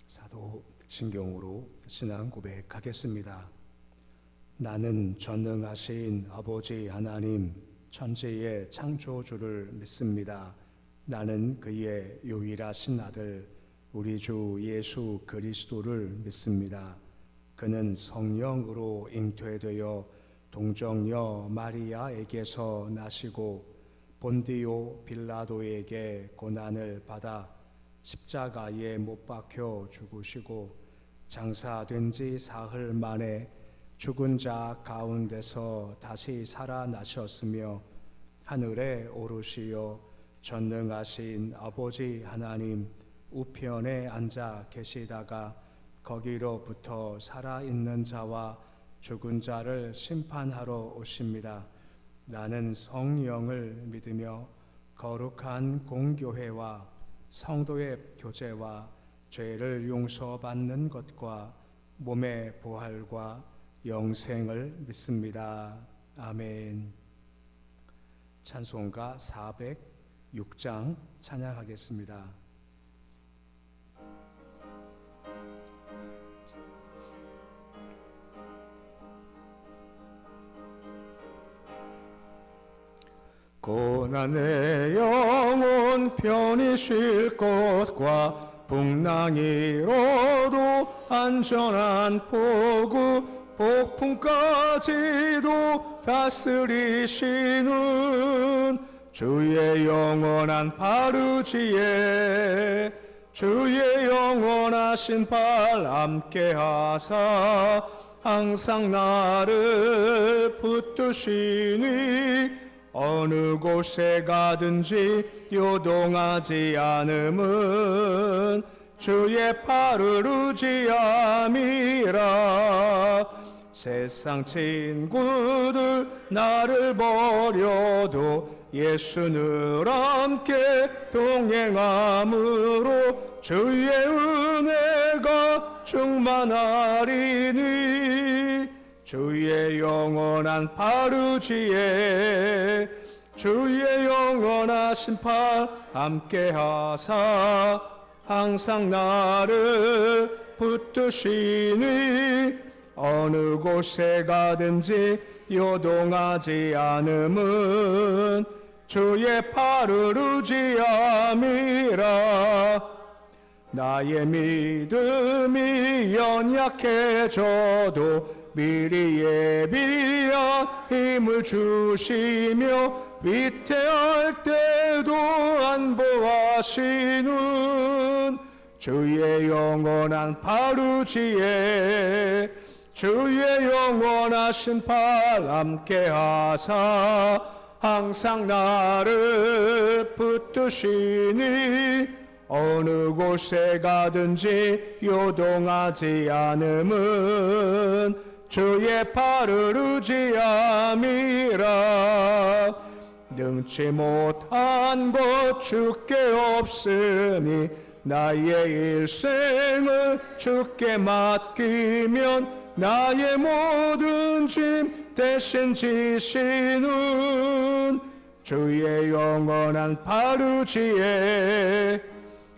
사도신경으로 신앙 고백하겠습니다. 나는 전능하신 아버지 하나님 천지의 창조주를 믿습니다. 나는 그의 유일하신 아들 우리 주 예수 그리스도를 믿습니다. 그는 성령으로 잉태되어 동정녀 마리아에게서 나시고 본디오 빌라도에게 고난을 받아 십자가에 못 박혀 죽으시고 장사된 지 사흘 만에 죽은 자 가운데서 다시 살아나셨으며 하늘에 오르시어 전능하신 아버지 하나님 우편에 앉아 계시다가 거기로부터 살아있는 자와 죽은 자를 심판하러 오십니다. 나는 성령을 믿으며 거룩한 공교회와 성도의 교제와 죄를 용서받는 것과 몸의 부활과 영생을 믿습니다. 아멘. 찬송가 406장 찬양하겠습니다. 고난의 영혼 편히 쉴 곳과 풍랑이로도 안전한 포구 폭풍까지도 다스리시는 주의 영원한 바르지에 주의 영원하신 발 함께하사 항상 나를 붙드시니 어느 곳에 가든지 요동하지 않음은 주의 팔을 의지함이라. 세상 친구들 나를 버려도 예수는 함께 동행함으로 주의 은혜가 충만하리니 주의 영원한 바르지에 주의 영원하신 팔 함께하사 항상 나를 붙드시니 어느 곳에 가든지 요동하지 않음은 주의 팔을 의지함이라. 나의 믿음이 연약해져도 미리 예비한 힘을 주시며 위태할 때도 안보하시는 주의 영원한 바르지에 주의 영원하신 팔 함께하사 항상 나를 붙드시니 어느 곳에 가든지 요동하지 않음은 주의 팔을 의지함이라. 능치 못한 것 주께 없으니 나의 일생을 주께 맡기면 나의 모든 짐 대신 지시는 주의 영원한 바르지에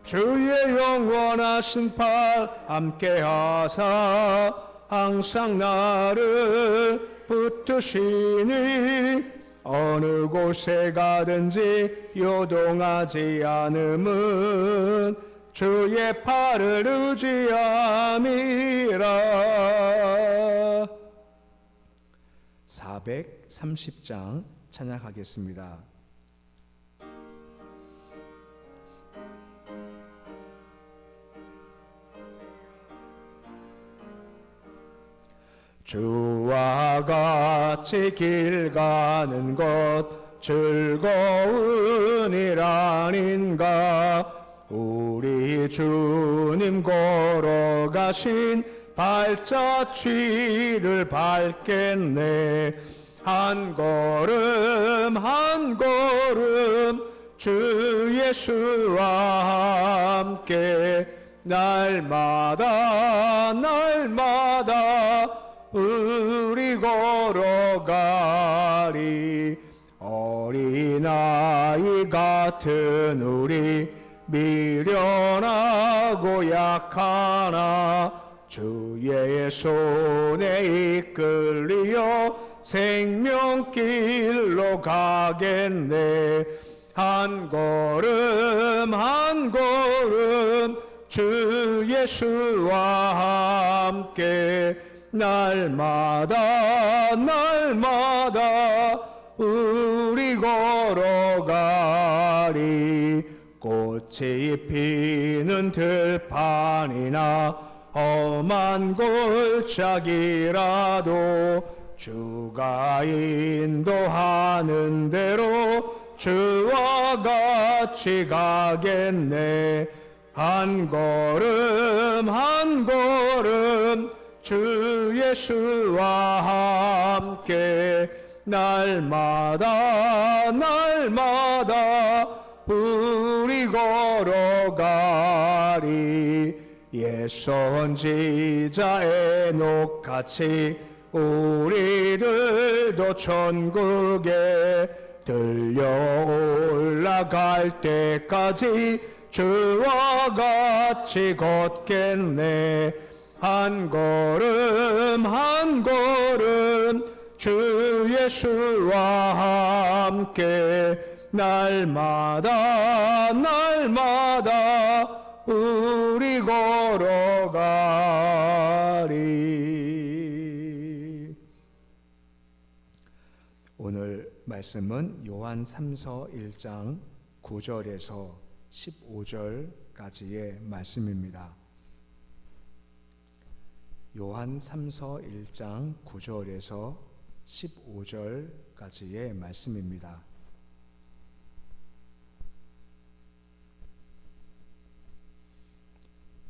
주의 영원하신 팔 함께하사 항상 나를 붙드시니 어느 곳에 가든지 요동하지 않음은 주의 팔을 의지함이라. 430장 찬양하겠습니다. 주와 같이 길 가는 것 즐거운 일 아닌가. 우리 주님 걸어가신 발자취를 밟겠네. 한 걸음 한 걸음 주 예수와 함께 날마다 날마다 우리 걸어가리. 어린아이 같은 우리 미련하고 약하나 주의 손에 이끌리어 생명길로 가겠네. 한 걸음 한 걸음 주 예수와 함께 날마다 우리 걸어가리. 꽃이 피는 들판이나 험한 골짜기라도 주가 인도하는 대로 주와 같이 가겠네. 한 걸음 한 걸음 주 예수와 함께 날마다 우리 걸어가리. 옛 선지자 에녹같이 우리들도 천국에 들려 올라갈 때까지 주와 같이 걷겠네. 한 걸음 한 걸음 주 예수와 함께 날마다 우리 걸어가리. 오늘 말씀은 요한 3서 1장 9절에서 15절까지의 말씀입니다. 요한 3서 1장 9절에서 15절까지의 말씀입니다.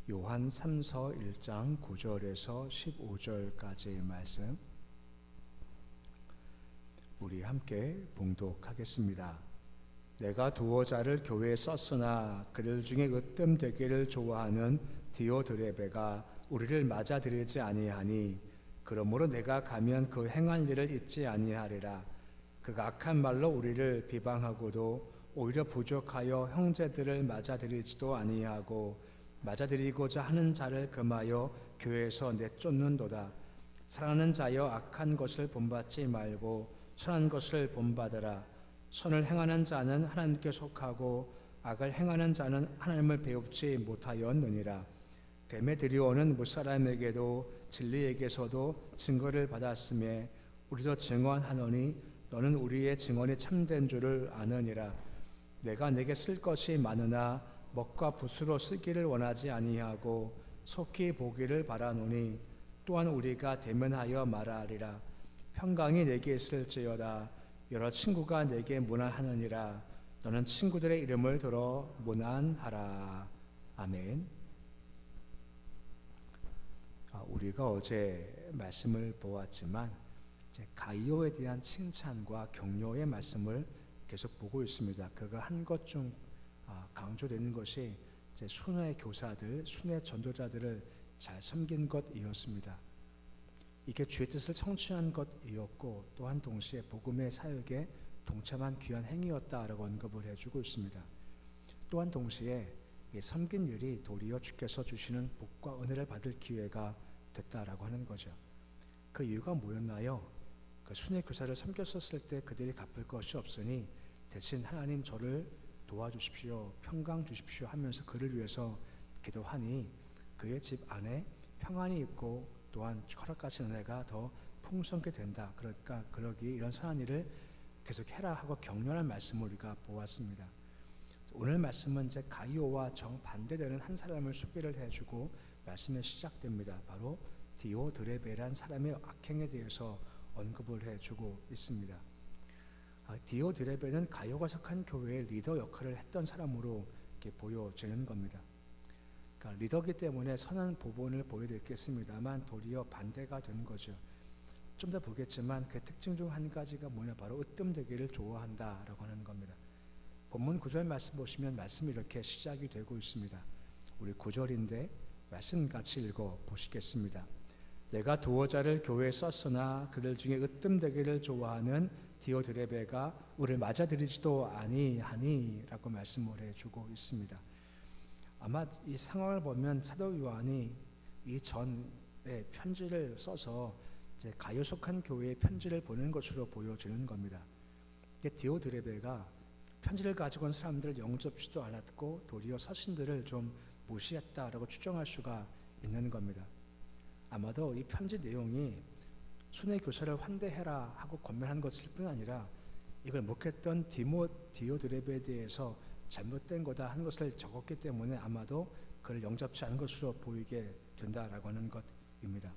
요한 3서 1장 9절에서 15절까지의 말씀, 우리 함께 봉독하겠습니다. 내가 두어 자를 교회에 썼으나 그들 중에 으뜸되기를 좋아하는 디오드레베가 우리를 맞아들이지 아니하니 그러므로 내가 가면 그 행한 일을 잊지 아니하리라. 그가 악한 말로 우리를 비방하고도 오히려 부족하여 형제들을 맞아들이지도 아니하고 맞아들이고자 하는 자를 금하여 교회에서 내쫓는도다. 사랑하는 자여, 악한 것을 본받지 말고 선한 것을 본받으라. 선을 행하는 자는 하나님께 속하고 악을 행하는 자는 하나님을 배웁지 못하였느니라. 데메드리오는 무사람에게도 진리에게서도 증거를 받았으며 우리도 증언하노니 너는 우리의 증언이 참된 줄을 아느니라. 내가 내게 쓸 것이 많으나 먹과 붓으로 쓰기를 원하지 아니하고 속히 보기를 바라노니 또한 우리가 대면하여 말하리라. 평강이 내게 있을지어다. 여러 친구가 내게 문안하느니라. 너는 친구들의 이름을 들어 문안하라. 아멘. 우리가 어제 말씀을 보았지만 이제 가이오에 대한 칭찬과 격려의 말씀을 계속 보고 있습니다. 그가 한 것 중 강조되는 것이 이제 순회 교사들, 순회 전도자들을 잘 섬긴 것이었습니다. 이게 주의 뜻을 성취한 것이었고 또한 동시에 복음의 사역에 동참한 귀한 행위였다라고 언급을 해주고 있습니다. 또한 동시에 섬긴 일이 도리어 주께서 주시는 복과 은혜를 받을 기회가 됐다라고 하는 거죠. 그 이유가 뭐였나요? 그 순회 교사를 섬겼었을 때 그들이 갚을 것이 없으니 대신 하나님 저를 도와주십시오, 평강 주십시오 하면서 그를 위해서 기도하니 그의 집 안에 평안이 있고 또한 허락하신 은혜가 더 풍성하게 된다. 그러니까 그러기 이런 선한 일을 계속 해라 하고 격려하는 말씀을 우리가 보았습니다. 오늘 말씀은 이제 가이오와 정반대되는 한 사람을 소개를 해주고 말씀이 시작됩니다. 바로 디오드레베라는 사람의 악행에 대해서 언급을 해주고 있습니다. 디오드레베는 가이오가 속한 교회의 리더 역할을 했던 사람으로 이렇게 보여지는 겁니다. 그러니까 리더기 때문에 선한 보본을 보여드리겠습니다만 도리어 반대가 된 거죠. 좀 더 보겠지만 그 특징 중 한 가지가 뭐냐, 바로 으뜸되기를 좋아한다라고 하는 겁니다. 본문 9절 말씀 보시면 말씀이 이렇게 시작이 되고 있습니다. 우리 9절인데 말씀 같이 읽어 보시겠습니다. 내가 두어 자를 교회에 썼으나 그들 중에 으뜸되기를 좋아하는 디오드레베가 우리를 맞아들이지도 아니하니 라고 말씀을 해주고 있습니다. 아마 이 상황을 보면 사도 요한이 이 전에 편지를 써서 이제 가요 속한 교회에 편지를 보낸 것으로 보여지는 겁니다. 디오드레베가 편지를 가지고 온 사람들을 영접지도 않았고 도리어 서신들을 좀 무시했다라고 추정할 수가 있는 겁니다. 아마도 이 편지 내용이 순회 교사를 환대해라 하고 권면한 것일 뿐 아니라 이걸 목했던 디오드레베에 대해서 잘못된 거다 하는 것을 적었기 때문에 아마도 그를 영접치 않은 것으로 보이게 된다라고 하는 것입니다.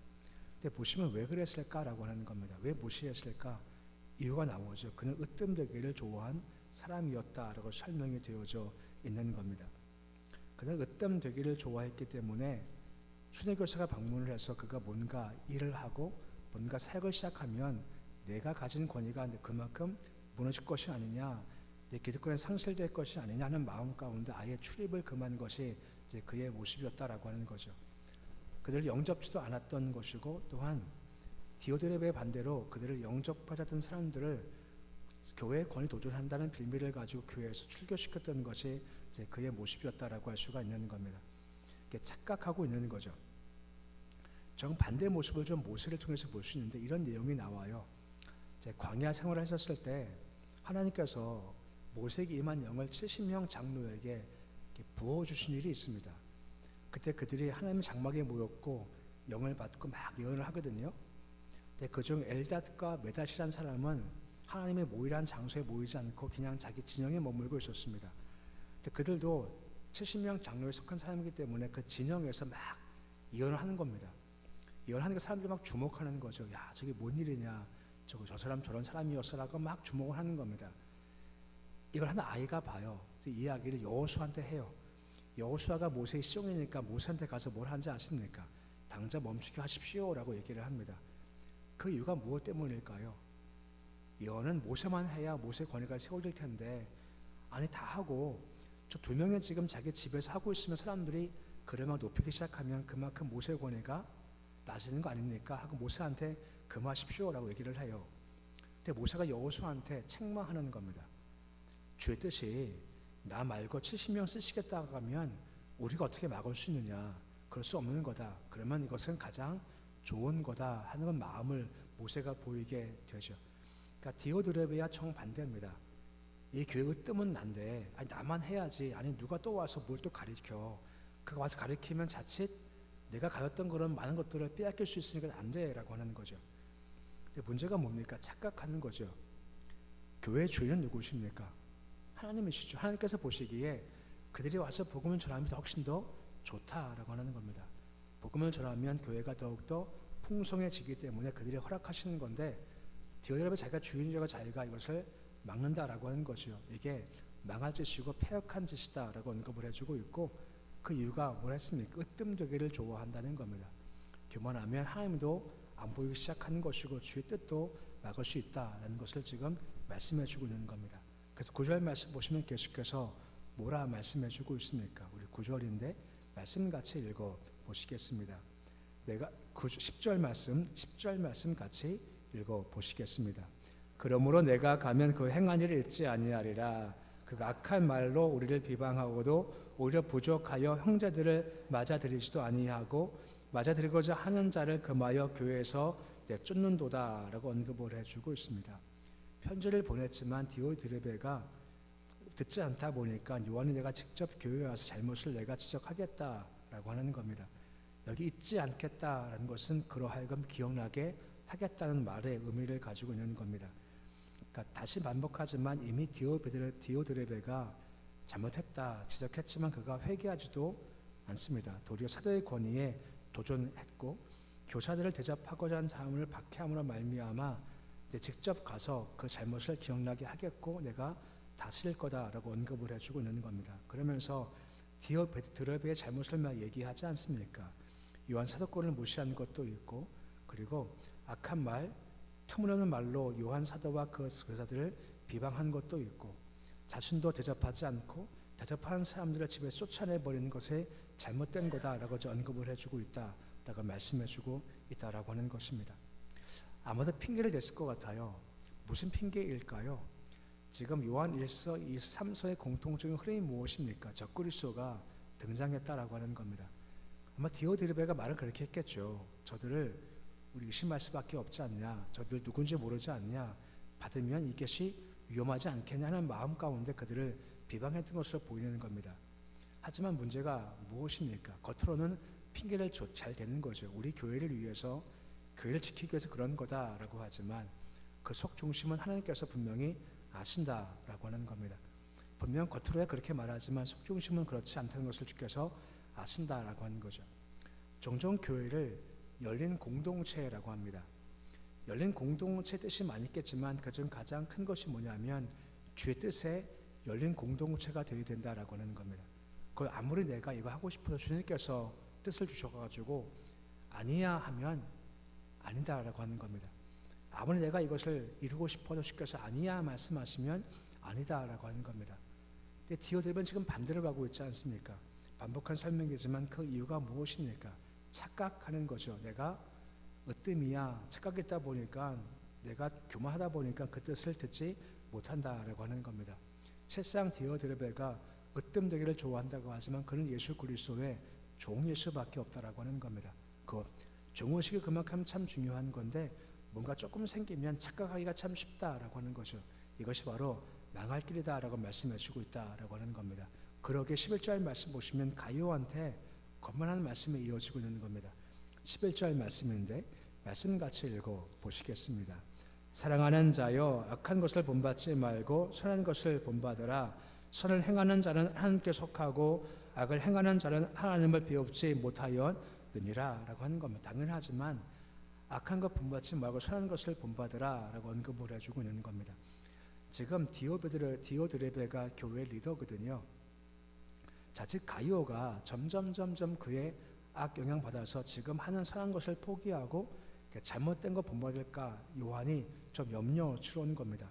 근데 보시면 왜 그랬을까라고 하는 겁니다. 왜 무시했을까? 이유가 나오죠. 그는 으뜸되기를 좋아한 사람이었다라고 설명이 되어져 있는 겁니다. 그는 으뜸되기를 좋아했기 때문에 순회교사가 방문을 해서 그가 뭔가 일을 하고 뭔가 사역을 시작하면 내가 가진 권위가 그만큼 무너질 것이 아니냐, 내 기득권이 상실될 것이 아니냐 하는 마음 가운데 아예 출입을 금한 것이 이제 그의 모습이었다라고 하는 거죠. 그들을 영접지도 않았던 것이고 또한 디오드레베의 반대로 그들을 영접하자던 사람들을 교회의 권위 도전한다는 빌미를 가지고 교회에서 출교시켰던 것이 이제 그의 모습이었다라고 할 수가 있는 겁니다. 착각하고 있는 거죠. 정반대 모습을 좀 모세를 통해서 볼 수 있는데 이런 내용이 나와요. 광야 생활을 하셨을 때 하나님께서 모세에게 임한 영을 70명 장로에게 부어주신 일이 있습니다. 그때 그들이 하나님의 장막에 모였고 영을 받고 막 예언을 하거든요. 근데 그중 엘닷과 메닷이라는 사람은 하나님의 모이라는 장소에 모이지 않고 그냥 자기 진영에 머물고 있었습니다. 근데 그들도 70명 장로에 속한 사람이기 때문에 그 진영에서 막 예언을 하는 겁니다. 예언하는 게 사람들이 막 주목하는 거죠. 야, 저게 뭔 일이냐, 저 사람 저런 사람이었어라고 막 주목을 하는 겁니다. 이걸 한 아이가 봐요. 이 이야기를 여호수아한테 해요. 여호수아가 모세의 시종이니까 모세한테 가서 뭘 하는지 아십니까? 당장 멈추게 하십시오라고 얘기를 합니다. 그 이유가 무엇 때문일까요? 예언은 모세만 해야 모세의 권위가 세워질 텐데 아니 다 하고 저 두 명이 지금 자기 집에서 하고 있으면 사람들이 그를 막 높이기 시작하면 그만큼 모세의 권위가 낮아지는 거 아닙니까? 하고 모세한테 금하십시오라고 얘기를 해요. 근데 모세가 여호수아한테 책망하는 겁니다. 주의 뜻이 나 말고 70명 쓰시겠다고 하면 우리가 어떻게 막을 수 있느냐? 그럴 수 없는 거다. 그러면 이것은 가장 좋은 거다 하는 마음을 모세가 보이게 되죠. 그러니까 디오드레베와 정반대입니다. 이 교회의 뜸은 난데 아니 나만 해야지, 아니 누가 또 와서 뭘 또 가르쳐, 그가 와서 가르치면 자칫 내가 가졌던 그런 많은 것들을 빼앗길 수 있으니까 안 돼라고 하는 거죠. 근데 문제가 뭡니까? 착각하는 거죠. 교회의 주인은 누구십니까? 하나님이시죠. 하나님께서 보시기에 그들이 와서 복음을 전하면 훨씬 더 좋다라고 하는 겁니다. 복음을 전하면 교회가 더욱더 풍성해지기 때문에 그들이 허락하시는 건데 디오드레베 자기가 주인이라고 자기가 이것을 막는다라고 하는 것이요. 이게 망할 짓이고 패역한 짓이다라고 언급을 해주고 있고 그 이유가 뭐라 했습니까? 으뜸되기를 좋아한다는 겁니다. 교만하면 하나님도 안 보이기 시작하는 것이고 주의 뜻도 막을 수 있다라는 것을 지금 말씀해주고 있는 겁니다. 그래서 9절 말씀 보시면 계속해서 뭐라 말씀해주고 있습니까? 우리 9절인데 말씀 같이 읽어 보시겠습니다. 내가 10절 말씀 같이 읽어 보시겠습니다. 그러므로 내가 가면 그 행한 일을 잊지 아니하리라. 그가 악한 말로 우리를 비방하고도 오히려 부족하여 형제들을 맞아들이지도 아니하고 맞아들이고자 하는 자를 금하여 교회에서 내쫓는도다라고 언급을 해주고 있습니다. 편지를 보냈지만 디오드레베가 듣지 않다 보니까 요한이 내가 직접 교회에 와서 잘못을 내가 지적하겠다라고 하는 겁니다. 여기 잊지 않겠다라는 것은 그러하여금 기억나게 하겠다는 말의 의미를 가지고 있는 겁니다. 그러니까 다시 반복하지만 이미 디오드레베가 잘못했다 지적했지만 그가 회개하지도 않습니다. 도리어 사도의 권위에 도전했고 교사들을 대접하고자 하는 사람을 박해함으로 말미암아 직접 가서 그 잘못을 기억나게 하겠고 내가 다스릴 거다라고 언급을 해주고 있는 겁니다. 그러면서 디오드레베의 잘못을 막 얘기하지 않습니까? 요한 사도권을 무시한 것도 있고 그리고 악한 말, 터무니없는 말로 요한 사도와 그 교사들을 비방한 것도 있고 자신도 대접하지 않고 대접하는 사람들을 집에 쫓아내버리는 것에 잘못된 거다라고 언급을 해주고 있다라고 말씀해주고 있다라고 하는 것입니다. 아마도 핑계를 냈을 것 같아요. 무슨 핑계일까요? 지금 요한 1서, 2, 3서의 공통적인 흐름이 무엇입니까? 적그리스도가 등장했다라고 하는 겁니다. 아마 디오드레베가 말을 그렇게 했겠죠. 저들을 우리 의심할 수밖에 없지 않냐, 저들 누군지 모르지 않냐, 받으면 이것이 위험하지 않겠냐는 마음 가운데 그들을 비방했던 것으로 보이는 겁니다. 하지만 문제가 무엇입니까? 겉으로는 핑계를 잘 대는 거죠. 우리 교회를 위해서, 교회를 지키기 위해서 그런 거다라고 하지만 그 속 중심은 하나님께서 분명히 아신다라고 하는 겁니다. 분명 겉으로야 그렇게 말하지만 속 중심은 그렇지 않다는 것을 주께서 아신다라고 하는 거죠. 종종 교회를 열린 공동체라고 합니다. 열린 공동체 뜻이 많이 있겠지만 그중 가장 큰 것이 뭐냐면 주의 뜻에 열린 공동체가 되어야 된다라고 하는 겁니다. 그 아무리 내가 이거 하고 싶어서 주님께서 뜻을 주셔가지고 아니야 하면 아니다라고 하는 겁니다. 아무리 내가 이것을 이루고 싶어서 주께서 아니야 말씀하시면 아니다라고 하는 겁니다. 근데 디오드레베는 지금 반대로 가고 있지 않습니까? 반복한 설명이지만 그 이유가 무엇입니까? 착각하는 거죠. 내가 으뜸이야 착각했다 보니까, 내가 교만하다 보니까 그 뜻을 듣지 못한다라고 하는 겁니다. 실상 디오드레베가 으뜸되기를 좋아한다고 하지만 그는 예수 그리스도의 종 예수밖에 없다라고 하는 겁니다. 그 종의식이 그만큼 참 중요한 건데 뭔가 조금 생기면 착각하기가 참 쉽다라고 하는 거죠. 이것이 바로 망할 길이다라고 말씀해 주고 있다라고 하는 겁니다. 그러게 11절 말씀 보시면 가이오한테 권면하는 말씀이 이어지고 있는 겁니다. 11절 말씀인데 말씀 같이 읽어 보시겠습니다. 사랑하는 자여, 악한 것을 본받지 말고 선한 것을 본받으라. 선을 행하는 자는 하나님께 속하고 악을 행하는 자는 하나님을 배웁지 못하였느니라 라고 하는 겁니다. 당연하지만 악한 것 본받지 말고 선한 것을 본받으라 라고 언급을 해주고 있는 겁니다. 지금 디오드레베가 교회 리더거든요. 자칫 가이오가 점점 그의 악 영향 받아서 지금 하는 선한 것을 포기하고 잘못된 것 본받을까 요한이 좀 염려스러운 겁니다.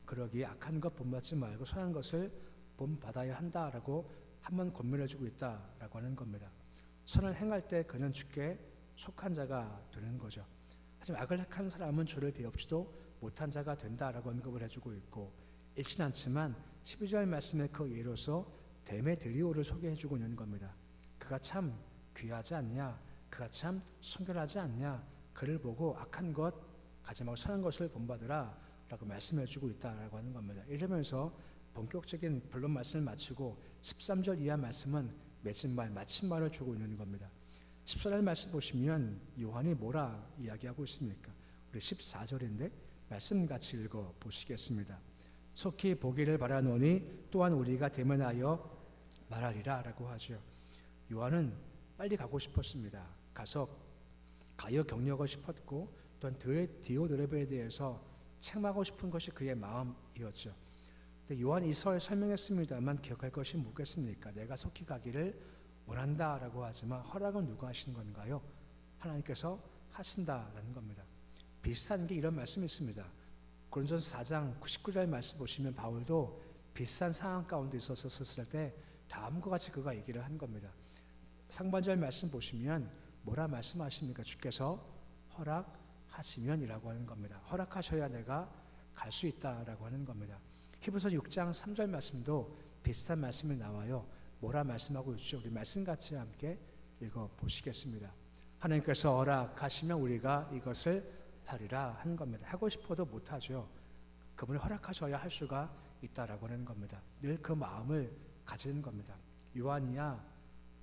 그러기에 악한 것 본받지 말고 선한 것을 본받아야 한다라고 한번 권면해주고 있다라고 하는 겁니다. 선을 행할 때 그는 주께 속한 자가 되는 거죠. 하지만 악을 행한 사람은 주를 배웁지도 못한 자가 된다라고 언급을 해주고 있고, 읽진 않지만 12절 말씀의 그 예로서 데메드리오를 소개해주고 있는 겁니다. 그가 참 귀하지 않냐, 그가 참 순결하지 않냐, 그를 보고 악한 것 가지 말고 선한 것을 본받으라 라고 말씀해주고 있다라고 하는 겁니다. 이러면서 본격적인 본론 말씀을 마치고 13절 이하 말씀은 맺은말, 마침말을 주고 있는 겁니다. 14절 말씀 보시면 요한이 뭐라 이야기하고 있습니까? 우리 14절인데 말씀 같이 읽어 보시겠습니다. 속히 보기를 바라노니 또한 우리가 대면하여 말하리라 라고 하죠. 요한은 빨리 가고 싶었습니다. 가서 가여 격려하고 싶었고 또한 디오드레베에 대해서 책망하고 싶은 것이 그의 마음이었죠. 근데 요한이 이서를 설명했습니다만 기억할 것이 뭐겠습니까? 내가 속히 가기를 원한다라고 하지만 허락은 누가 하시는 건가요? 하나님께서 하신다라는 겁니다. 비슷한 게 이런 말씀이 있습니다. 고린도전서 4장 99절 말씀 보시면 바울도 비슷한 상황 가운데 있었을 때 다음과 같이 그가 얘기를 한 겁니다. 상반절 말씀 보시면 뭐라 말씀하십니까? 주께서 허락하시면이라고 하는 겁니다. 허락하셔야 내가 갈 수 있다라고 하는 겁니다. 히브리서 6장 3절 말씀도 비슷한 말씀이 나와요. 뭐라 말씀하고 있죠? 우리 말씀 같이 함께 읽어 보시겠습니다. 하나님께서 허락하시면 우리가 이것을 하리라 하는 겁니다. 하고 싶어도 못하죠. 그분이 허락하셔야 할 수가 있다라고 하는 겁니다. 늘 그 마음을 가지는 겁니다. 요한이야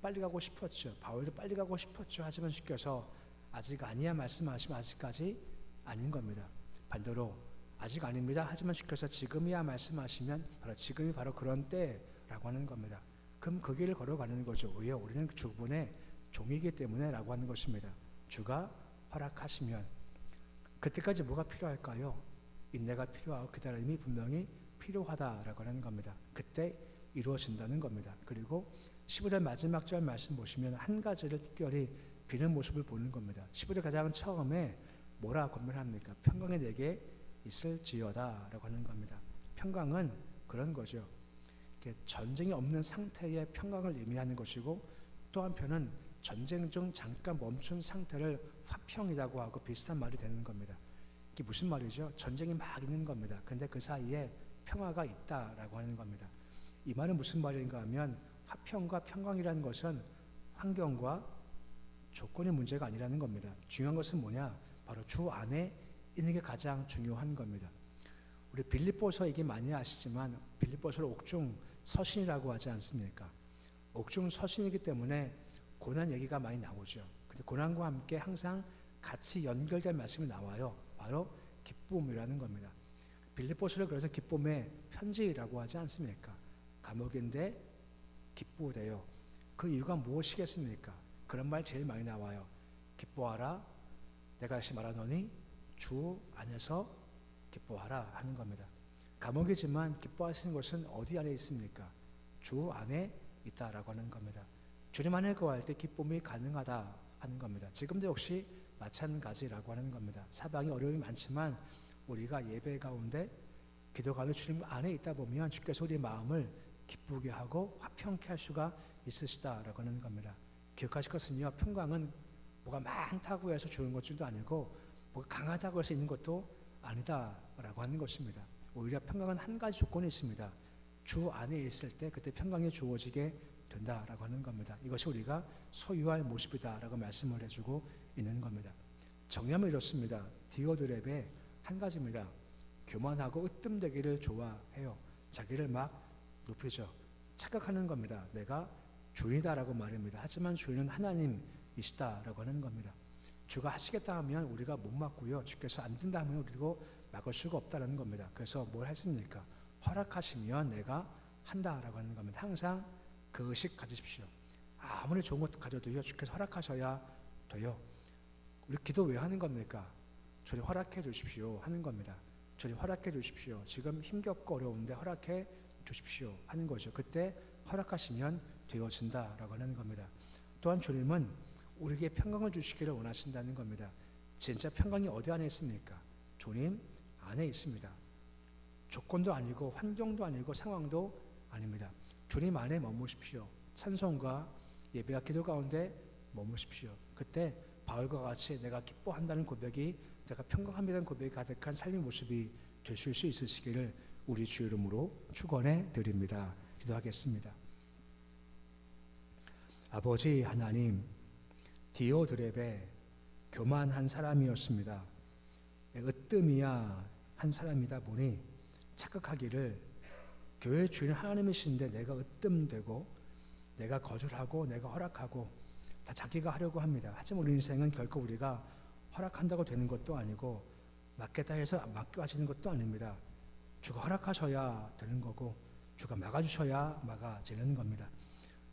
빨리 가고 싶었죠. 바울도 빨리 가고 싶었죠. 하지만 주께서 아직 아니야 말씀하시면 아직까지 아닌 겁니다. 반대로 아직 아닙니다. 하지만 주께서 지금이야 말씀하시면 바로 지금이 바로 그런 때라고 하는 겁니다. 그럼 그 길을 걸어가는 거죠. 왜요? 우리는 주분의 종이기 때문에 라고 하는 것입니다. 주가 허락하시면 그때까지 뭐가 필요할까요? 인내가 필요하고 기다림이 분명히 필요하다라고 하는 겁니다. 그때 이루어진다는 겁니다. 그리고 15절 마지막 절 말씀 보시면 한 가지를 특별히 비는 모습을 보는 겁니다. 15절 가장 처음에 뭐라 권면합니까? 평강이 내게 있을지어다 라고 하는 겁니다. 평강은 그런 거죠. 전쟁이 없는 상태의 평강을 의미하는 것이고, 또 한편은 전쟁 중 잠깐 멈춘 상태를 화평이라고 하고 비슷한 말이 되는 겁니다. 이게 무슨 말이죠? 전쟁이 막 있는 겁니다. 근데 그 사이에 평화가 있다라고 하는 겁니다. 이 말은 무슨 말인가 하면 화평과 평강이라는 것은 환경과 조건의 문제가 아니라는 겁니다. 중요한 것은 뭐냐? 바로 주 안에 있는 게 가장 중요한 겁니다. 우리 빌립보서 얘기 많이 아시지만 빌립보서를 옥중 서신이라고 하지 않습니까? 옥중 서신이기 때문에 고난 얘기가 많이 나오죠. 근데 고난과 함께 항상 같이 연결된 말씀이 나와요. 바로 기쁨이라는 겁니다. 빌립보서를 그래서 기쁨의 편지라고 하지 않습니까? 감옥인데 기쁘대요. 그 이유가 무엇이겠습니까? 그런 말 제일 많이 나와요. 기뻐하라. 내가 다시 말하노니 주 안에서 기뻐하라 하는 겁니다. 감옥이지만 기뻐하시는 것은 어디 안에 있습니까? 주 안에 있다라고 하는 겁니다. 주님 안에 거할 때 기쁨이 가능하다 하는 겁니다. 지금도 역시 마찬가지라고 하는 겁니다. 사방에 어려움이 많지만 우리가 예배 가운데 기도 가운데 주님 안에 있다 보면 주께서 우리 마음을 기쁘게 하고 화평케 할 수가 있으시다라고 하는 겁니다. 기억하실 것은요, 평강은 뭐가 많다고 해서 주는 것도 아니고 뭐가 강하다고 해서 있는 것도 아니다라고 하는 것입니다. 오히려 평강은 한 가지 조건이 있습니다. 주 안에 있을 때 그때 평강이 주어지게 된다라고 하는 겁니다. 이것이 우리가 소유할 모습이다라고 말씀을 해주고 있는 겁니다. 정리하면 이렇습니다. 디오드랩의 한 가지입니다. 교만하고 으뜸되기를 좋아해요. 자기를 막 높이죠. 착각하는 겁니다. 내가 주인이다라고 말합니다. 하지만 주인은 하나님이시다라고 하는 겁니다. 주가 하시겠다 하면 우리가 못 막고요. 주께서 안 된다 하면 우리도 막을 수가 없다는 겁니다. 그래서 뭘 했습니까? 허락하시면 내가 한다라고 하는 겁니다. 항상 그 의식 가지십시오. 아무리 좋은 것 가져도요, 주께서 허락하셔야 돼요. 우리 기도 왜 하는 겁니까? 주님 허락해 주십시오 하는 겁니다. 주님 허락해 주십시오. 지금 힘겹고 어려운데 허락해 주십시오 하는 거죠. 그때 허락하시면 되어진다라고 하는 겁니다. 또한 주님은 우리에게 평강을 주시기를 원하신다는 겁니다. 진짜 평강이 어디 안에 있습니까? 주님 안에 있습니다. 조건도 아니고 환경도 아니고 상황도 아닙니다. 주님 안에 머무십시오. 찬송과 예배와 기도 가운데 머무십시오. 그때 바울과 같이 내가 기뻐한다는 고백이, 내가 평강합니다는 고백이 가득한 삶의 모습이 되실 수 있으시기를 우리 주 이름으로 축원해 드립니다. 기도하겠습니다. 아버지 하나님, 디오드랩의 교만한 사람이었습니다. 으뜸이야 한 사람이다 보니 착각하기를 교회 주인 하나님이신데 내가 으뜸되고 내가 거절하고 내가 허락하고 다 자기가 하려고 합니다. 하지만 우리 인생은 결코 우리가 허락한다고 되는 것도 아니고 맡겠다 해서 맡겨지는 것도 아닙니다. 주가 허락하셔야 되는 거고 주가 막아주셔야 막아지는 겁니다.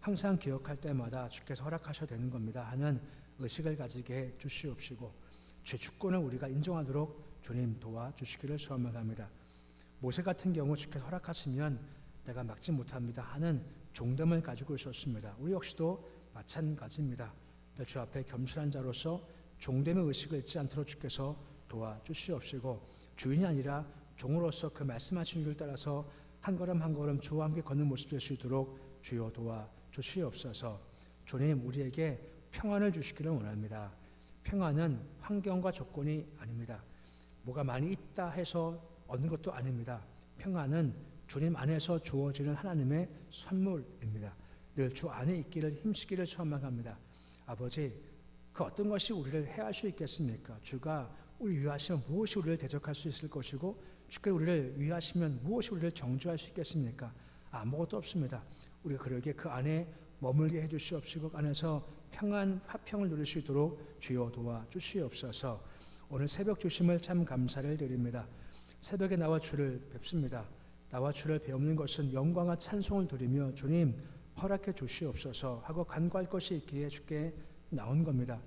항상 기억할 때마다 주께서 허락하셔야 되는 겁니다 하는 의식을 가지게 해 주시옵시고 주의 주권을 우리가 인정하도록 주님 도와주시기를 소원합니다. 모세 같은 경우 주께서 허락하시면 내가 막지 못합니다 하는 종됨을 가지고 있었습니다. 우리 역시도 마찬가지입니다. 주 앞에 겸손한 자로서 종됨의 의식을 잊지 않도록 주께서 도와주시옵시고 주인이 아니라 종으로서 그 말씀하신 줄 따라서 한 걸음 한 걸음 주와 함께 걷는 모습 될 수 있도록 주여 도와주시옵소서. 주님 우리에게 평안을 주시기를 원합니다. 평안은 환경과 조건이 아닙니다. 뭐가 많이 있다 해서 얻는 것도 아닙니다. 평안은 주님 안에서 주어지는 하나님의 선물입니다. 늘 주 안에 있기를 힘쓰기를 소망합니다. 아버지, 그 어떤 것이 우리를 해할 수 있겠습니까? 주가 우리 위하시면 무엇이 우리를 대적할 수 있을 것이고 주께서 우리를 위하시면 무엇이 우리를 정죄할 수 있겠습니까? 아무것도 없습니다. 우리가 그러기에 그 안에 머물게 해주시옵시고 안에서 평안, 화평을 누릴 수 있도록 주여 도와주시옵소서. 오늘 새벽 주심을 참 감사를 드립니다. 새벽에 나와 주를 뵙습니다. 나와 주를 배우는 것은 영광과 찬송을 드리며 주님 허락해 주시옵소서 하고 간구할 것이 있기에 주께 나온 겁니다.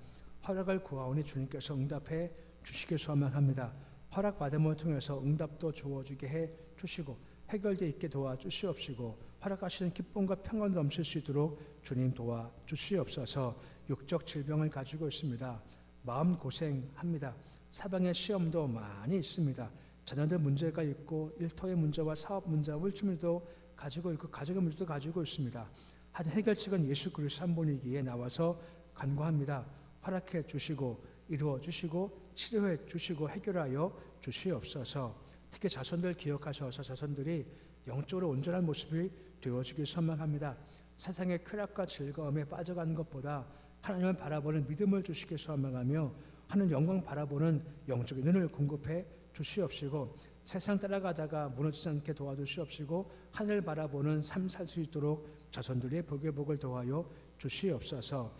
허락을 구하오니 주님께서 응답해 주시길 소망합니다. 허락받음을 통해서 응답도 주어지게 해 주시고 해결되어 있게 도와주시옵시고 허락하시는 기쁨과 평안도 넘칠 수 있도록 주님 도와주시옵소서. 육적 질병을 가지고 있습니다. 마음고생합니다. 사방에 시험도 많이 있습니다. 자녀들 문제가 있고 일터의 문제와 사업 문제와 물질도 가지고 있고 가족의 문제도 가지고 있습니다. 하지만 해결책은 예수 그리스도 한 분이기에 나와서 간구합니다. 허락해 주시고 이루어 주시고 치료해 주시고 해결하여 주시옵소서. 특히 자손들 기억하셔서 자손들이 영적으로 온전한 모습이 되어주길 소망합니다. 세상의 쾌락과 즐거움에 빠져가는 것보다 하나님을 바라보는 믿음을 주시기 소망하며 하늘 영광 바라보는 영적인 눈을 공급해 주시옵시고 세상 따라가다가 무너지지 않게 도와주시옵시고 하늘 바라보는 삶 살 수 있도록 자손들의 복의 복을 도와요 주시옵소서.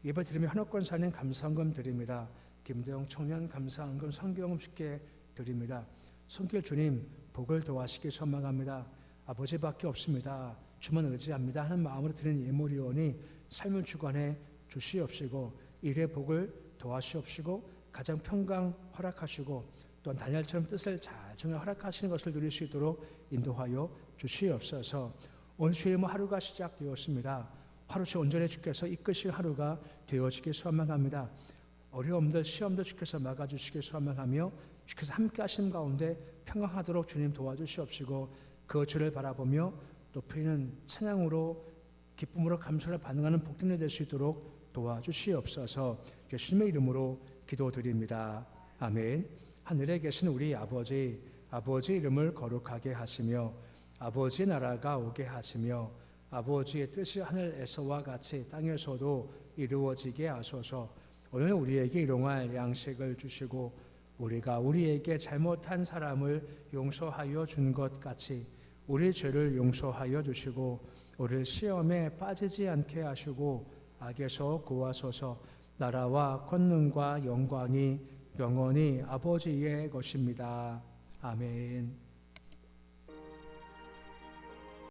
예배 드리며 현업권 사는 감사헌금 드립니다. 김대영 청년 감사헌금 성경음 쉽게 드립니다. 손길 주님 복을 도와시기 소망합니다. 아버지밖에 없습니다. 주만 의지합니다 하는 마음으로 드리는 예물이오니 삶을 주관해 주시옵시고 일의 복을 도와주시옵시고 가정 평강 허락하시고 또한 다니엘처럼 뜻을 잘 정해 허락하시는 것을 누릴 수 있도록 인도하여 주시옵소서. 오늘 주의 하루가 시작되었습니다. 하루씩 온전히 주께서 이끄실 하루가 되어지길 소망합니다. 어려움들 시험들 주께서 막아주시길 소망하며 주께서 함께 하시는 가운데 평강하도록 주님 도와주시옵시고 그 주를 바라보며 높이는 찬양으로 기쁨으로 감사를 반응하는 복된을 될 수 있도록 도와주시옵소서. 예수님의 이름으로 기도드립니다. 아멘. 하늘에 계신 우리 아버지 이름을 거룩하게 하시며 아버지의 나라가 오게 하시며 아버지의 뜻이 하늘에서와 같이 땅에서도 이루어지게 하소서. 오늘 우리에게 일용할 양식을 주시고 우리가 우리에게 잘못한 사람을 용서하여 준 것 같이 우리 죄를 용서하여 주시고 우리를 시험에 빠지지 않게 하시고 악에서 구하소서. 나라와 권능과 영광이 영원히 아버지의 것입니다. 아멘.